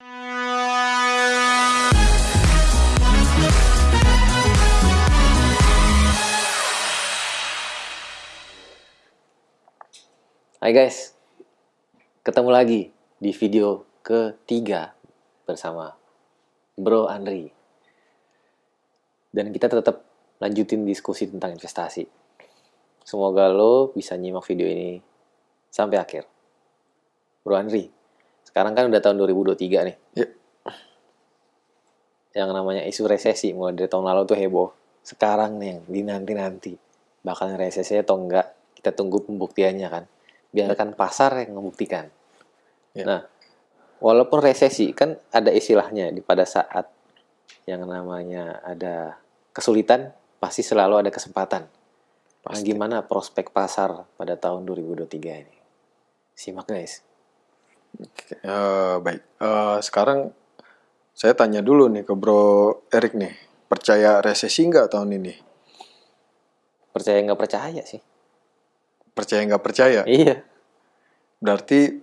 Hai guys, ketemu lagi di video ketiga bersama Bro Andri. Dan kita tetap lanjutin diskusi tentang investasi. Semoga lo bisa nyimak video ini sampai akhir. Bro Andri, sekarang kan udah tahun 2023 nih. Ya. Yang namanya isu resesi mulai dari tahun lalu tuh heboh. Sekarang nih yang dinanti-nanti. Bakal resesi atau enggak, kita tunggu pembuktiannya kan. Biarkan pasar yang membuktikan. Ya. Nah, walaupun resesi kan ada istilahnya pada saat yang namanya ada kesulitan, pasti selalu ada kesempatan. Nah, gimana prospek pasar pada tahun 2023 ini? Simak guys. Baik, sekarang saya tanya dulu nih ke Bro Erik nih, percaya resesi nggak tahun ini? Percaya nggak percaya sih? Percaya nggak percaya? Iya. Berarti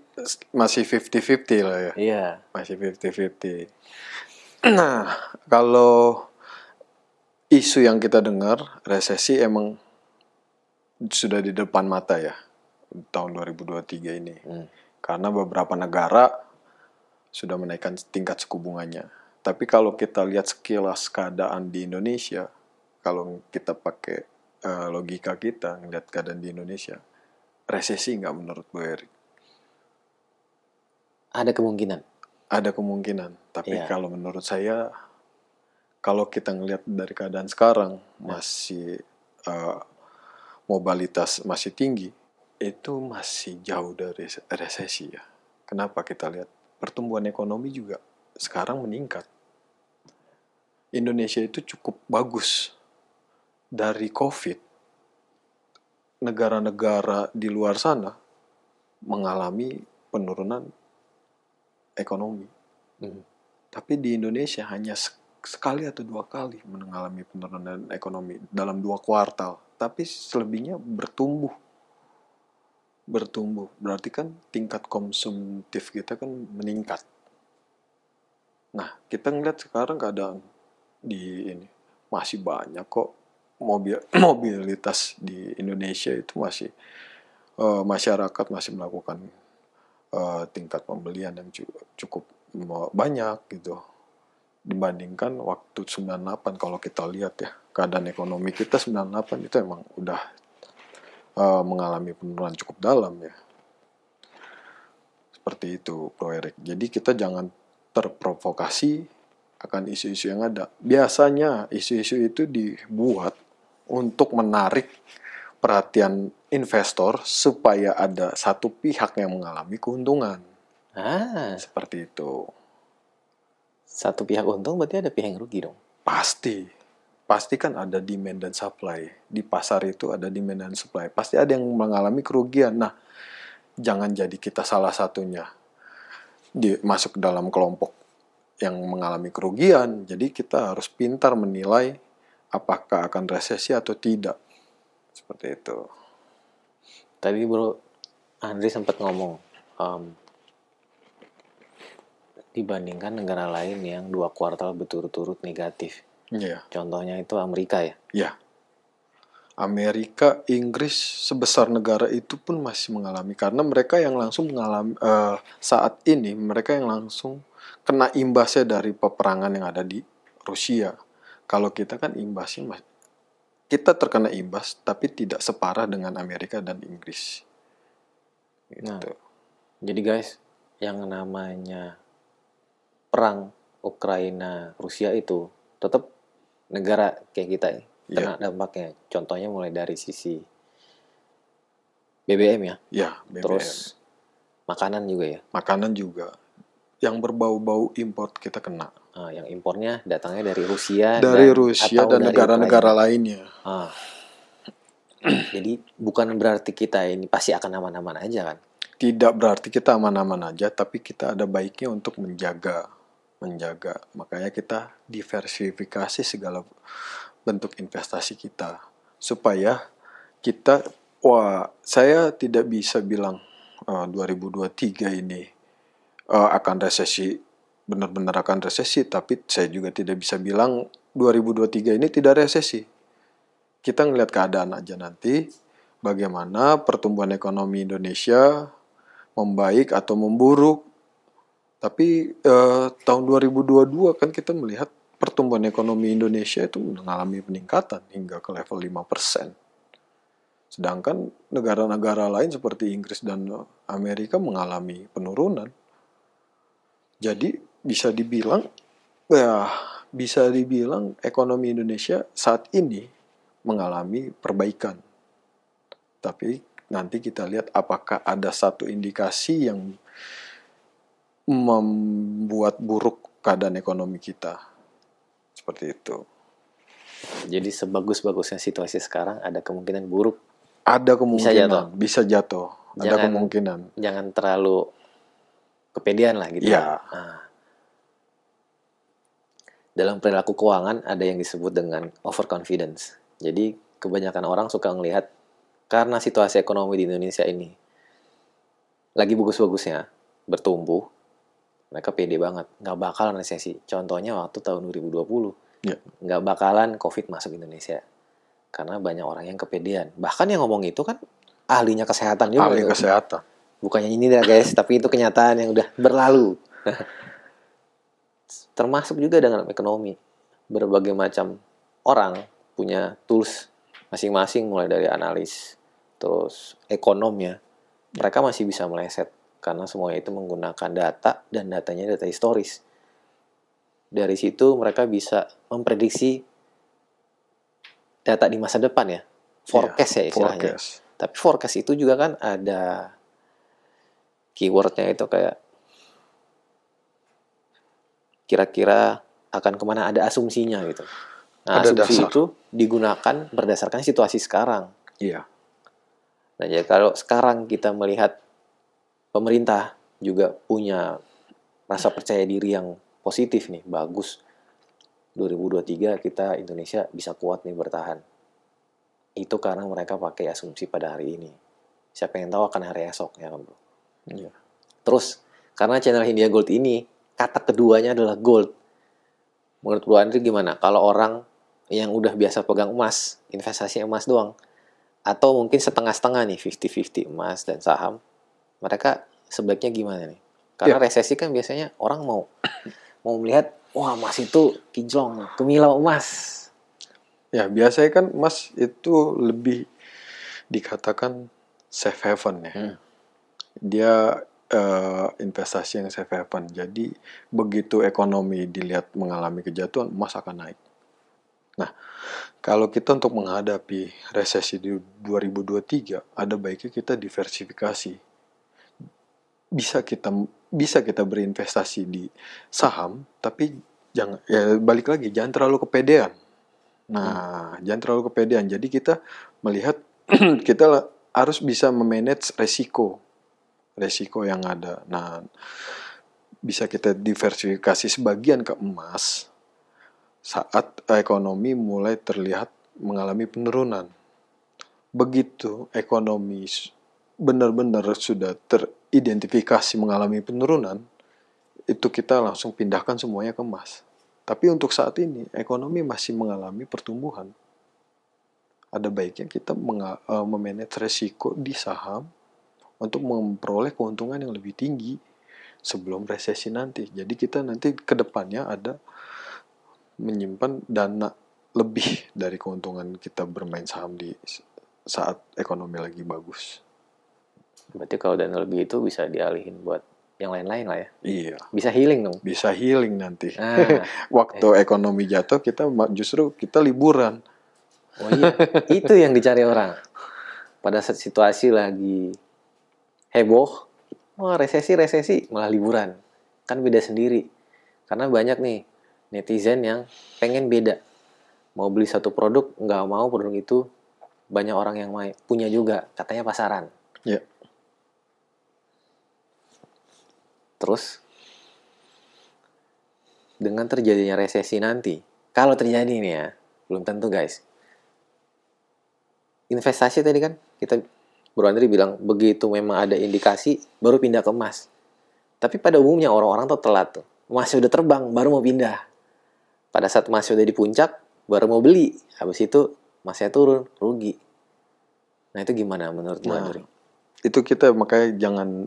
masih 50-50 lah ya? Iya. Masih 50-50. Nah, kalau isu yang kita dengar, resesi emang sudah di depan mata ya, tahun 2023 ini. Karena beberapa negara sudah menaikkan tingkat suku bunganya. Tapi kalau kita lihat sekilas keadaan di Indonesia, kalau kita pakai logika kita ngeliat keadaan di Indonesia, resesi nggak menurut Bu Erik? Ada kemungkinan. Ada kemungkinan, tapi Iya. kalau menurut saya, kalau kita ngelihat dari keadaan sekarang masih mobilitas masih tinggi, itu masih jauh dari resesi ya. Kenapa? Kita lihat pertumbuhan ekonomi juga sekarang meningkat. Indonesia itu cukup bagus. Dari COVID, negara-negara di luar sana mengalami penurunan ekonomi. Tapi di Indonesia hanya sekali atau dua kali mengalami penurunan ekonomi dalam 2 kuartal. Tapi selebihnya bertumbuh. Berarti kan tingkat konsumtif kita kan meningkat. Nah, kita ngeliat sekarang keadaan di ini masih banyak kok mobilitas di Indonesia itu masih masyarakat masih melakukan tingkat pembelian yang cukup banyak gitu dibandingkan waktu 98. Kalau kita lihat ya keadaan ekonomi kita 98 itu emang udah mengalami penurunan cukup dalam ya, seperti itu Bro Erik. Jadi kita jangan terprovokasi akan isu-isu yang ada. Biasanya isu-isu itu dibuat untuk menarik perhatian investor supaya ada satu pihak yang mengalami keuntungan. Seperti itu. Satu pihak untung berarti ada pihak yang rugi dong. Pasti kan ada demand dan supply. Di pasar itu ada demand dan supply. Pasti ada yang mengalami kerugian. Nah, jangan jadi kita salah satunya masuk dalam kelompok yang mengalami kerugian. Jadi kita harus pintar menilai apakah akan resesi atau tidak. Seperti itu. Tadi Bro Andri sempat ngomong dibandingkan negara lain yang 2 kuartal berturut-turut negatif. Iya. Contohnya itu Amerika ya? Iya. Amerika, Inggris, sebesar negara itu pun masih mengalami. Karena mereka yang langsung mengalami, saat ini mereka yang langsung kena imbasnya dari peperangan yang ada di Rusia. Kalau kita kan imbasnya kita terkena imbas, tapi tidak separah dengan Amerika dan Inggris. Gitu. Nah, jadi guys, yang namanya perang Ukraina-Rusia itu tetap negara kayak kita ya, kena dampaknya. Contohnya mulai dari sisi BBM ya. Ya, BBM. Terus makanan juga ya. Makanan juga. Yang berbau-bau import kita kena. Yang impornya datangnya dari Rusia. Dari Rusia dan negara-negara lainnya. Jadi bukan berarti kita ini pasti akan aman-aman aja kan? Tidak berarti kita aman-aman aja, tapi kita ada baiknya untuk menjaga. Makanya kita diversifikasi segala bentuk investasi kita. Supaya kita, saya tidak bisa bilang 2023 ini akan resesi benar-benar akan resesi, tapi saya juga tidak bisa bilang 2023 ini tidak resesi. Kita ngelihat keadaan aja nanti, bagaimana pertumbuhan ekonomi Indonesia membaik atau memburuk. Tapi tahun 2022 kan kita melihat pertumbuhan ekonomi Indonesia itu mengalami peningkatan hingga ke level 5%. Sedangkan negara-negara lain seperti Inggris dan Amerika mengalami penurunan. Jadi bisa dibilang ekonomi Indonesia saat ini mengalami perbaikan. Tapi nanti kita lihat apakah ada satu indikasi yang membuat buruk keadaan ekonomi kita. Seperti itu. Jadi sebagus-bagusnya situasi sekarang ada kemungkinan buruk. Ada kemungkinan bisa jatuh. Ada kemungkinan. Jangan terlalu kepedean lah gitu. Ya. Nah, dalam perilaku keuangan ada yang disebut dengan overconfidence. Jadi kebanyakan orang suka melihat karena situasi ekonomi di Indonesia ini lagi bagus-bagusnya bertumbuh, mereka pede banget, nggak bakalan resesi. Contohnya waktu tahun 2020, nggak bakalan COVID masuk Indonesia. Karena banyak orang yang kepedean. Bahkan yang ngomong itu kan ahlinya kesehatan juga. Ahli kesehatan. Bukannya ini ya guys, tapi itu kenyataan yang udah berlalu. Termasuk juga dengan ekonomi. Berbagai macam orang punya tools masing-masing, mulai dari analis, terus ekonomnya. Mereka masih bisa meleset. Karena semuanya itu menggunakan data, dan datanya data historis. Dari situ mereka bisa memprediksi data di masa depan ya. Forecast ya istilahnya. Forecast. Tapi forecast itu juga kan ada keywordnya itu kayak kira-kira akan kemana, ada asumsinya gitu. Nah, ada asumsi dasar. itu digunakan berdasarkan situasi sekarang. Iya. Nah, jadi kalau sekarang kita melihat pemerintah juga punya rasa percaya diri yang positif nih, bagus. 2023 kita Indonesia bisa kuat nih bertahan. Itu karena mereka pakai asumsi pada hari ini. Siapa yang tahu akan hari esok ya kan bro. Iya. Terus karena channel Hindia Gold ini kata keduanya adalah gold. Menurut Bro Andri gimana? Kalau orang yang udah biasa pegang emas, investasi emas doang, atau mungkin setengah-setengah nih, 50-50 emas dan saham, mereka sebaiknya gimana nih? Karena resesi kan biasanya orang mau melihat, wah emas itu kinclong, kemilau emas. Ya biasanya kan emas itu lebih dikatakan safe haven ya. Dia investasi yang safe haven. Jadi begitu ekonomi dilihat mengalami kejatuhan, emas akan naik. Nah, kalau kita untuk menghadapi resesi di 2023, ada baiknya kita diversifikasi. Bisa kita berinvestasi di saham, tapi jangan, ya balik lagi, jangan terlalu kepedean. Nah, jangan terlalu kepedean. Jadi kita melihat kita harus bisa memanage resiko yang ada. Nah, bisa kita diversifikasi sebagian ke emas saat ekonomi mulai terlihat mengalami penurunan. Begitu ekonomi benar-benar sudah teridentifikasi mengalami penurunan, itu kita langsung pindahkan semuanya ke emas. Tapi untuk saat ini, ekonomi masih mengalami pertumbuhan. Ada baiknya kita memanage resiko di saham untuk memperoleh keuntungan yang lebih tinggi sebelum resesi nanti. Jadi kita nanti ke depannya ada menyimpan dana lebih dari keuntungan kita bermain saham di saat ekonomi lagi bagus. Berarti kalau dana lebih itu bisa dialihin buat yang lain-lain lah ya. Iya. Bisa healing dong. Bisa healing nanti. Waktu ekonomi jatuh justru kita liburan. Oh iya, itu yang dicari orang. Pada saat situasi lagi heboh, wah resesi malah liburan. Kan beda sendiri. Karena banyak nih netizen yang pengen beda. Mau beli satu produk, nggak mau produk itu banyak orang yang punya juga. Katanya pasaran. Iya. Terus dengan terjadinya resesi nanti, kalau terjadi nih ya, belum tentu guys. Investasi tadi kan kita Bro Andri bilang begitu memang ada indikasi baru pindah ke emas. Tapi pada umumnya orang-orang tuh telat tuh. masih udah terbang baru mau pindah. Pada saat masih udah di puncak baru mau beli, habis itu masih turun, rugi. Nah itu gimana menurut Bro Nah, Andri? itu kita makanya jangan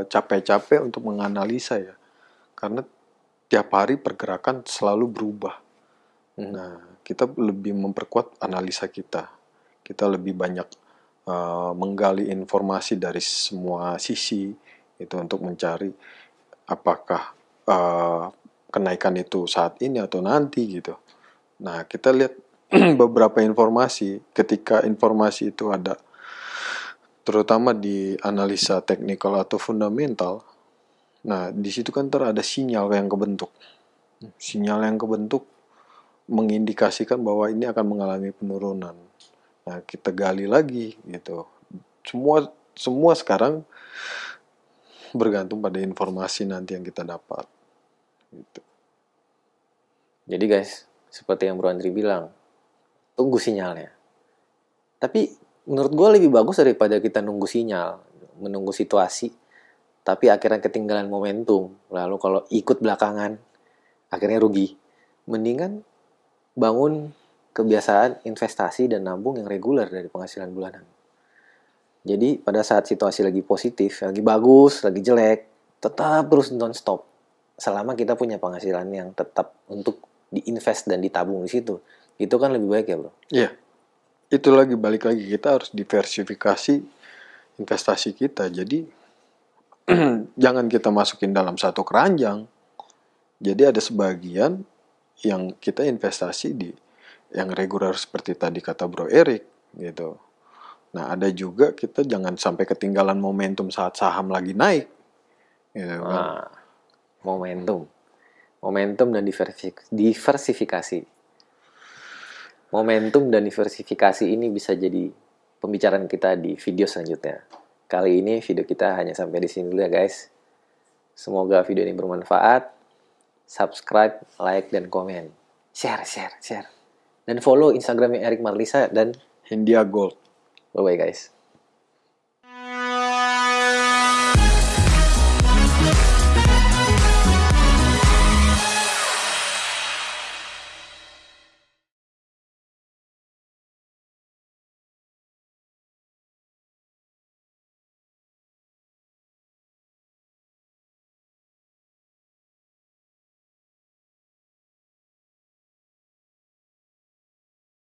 capek-capek untuk menganalisa ya. Karena tiap hari pergerakan selalu berubah. Nah, kita lebih memperkuat analisa kita. Kita lebih banyak menggali informasi dari semua sisi itu untuk mencari apakah kenaikan itu saat ini atau nanti gitu. Nah, kita lihat beberapa informasi. Ketika informasi itu ada, terutama di analisa teknikal atau fundamental, nah di situ kan ada sinyal yang kebentuk. Sinyal yang kebentuk mengindikasikan bahwa ini akan mengalami penurunan. Nah, kita gali lagi gitu. Semua sekarang bergantung pada informasi nanti yang kita dapat. Gitu. Jadi guys, seperti yang Bro Andri bilang, tunggu sinyalnya. Tapi menurut gue lebih bagus daripada kita nunggu sinyal, menunggu situasi, tapi akhirnya ketinggalan momentum. Lalu kalau ikut belakangan, akhirnya rugi. Mendingan bangun kebiasaan investasi dan nabung yang reguler dari penghasilan bulanan. Jadi pada saat situasi lagi positif, lagi bagus, lagi jelek, tetap terus non-stop. Selama kita punya penghasilan yang tetap untuk diinvest dan ditabung di situ. Itu kan lebih baik ya bro? Iya, itu lagi balik lagi kita harus diversifikasi investasi kita. Jadi jangan kita masukin dalam satu keranjang. Jadi ada sebagian yang kita investasi di yang reguler seperti tadi kata Bro Erik gitu. Nah, ada juga kita jangan sampai ketinggalan momentum saat saham lagi naik. Gitu kan. Nah, momentum dan diversifikasi. Momentum dan diversifikasi ini bisa jadi pembicaraan kita di video selanjutnya. Kali ini video kita hanya sampai di sini dulu ya guys. Semoga video ini bermanfaat. Subscribe, like, dan komen. Share. Dan follow Instagramnya Erik Marlisa dan India Gold. bye-bye guys.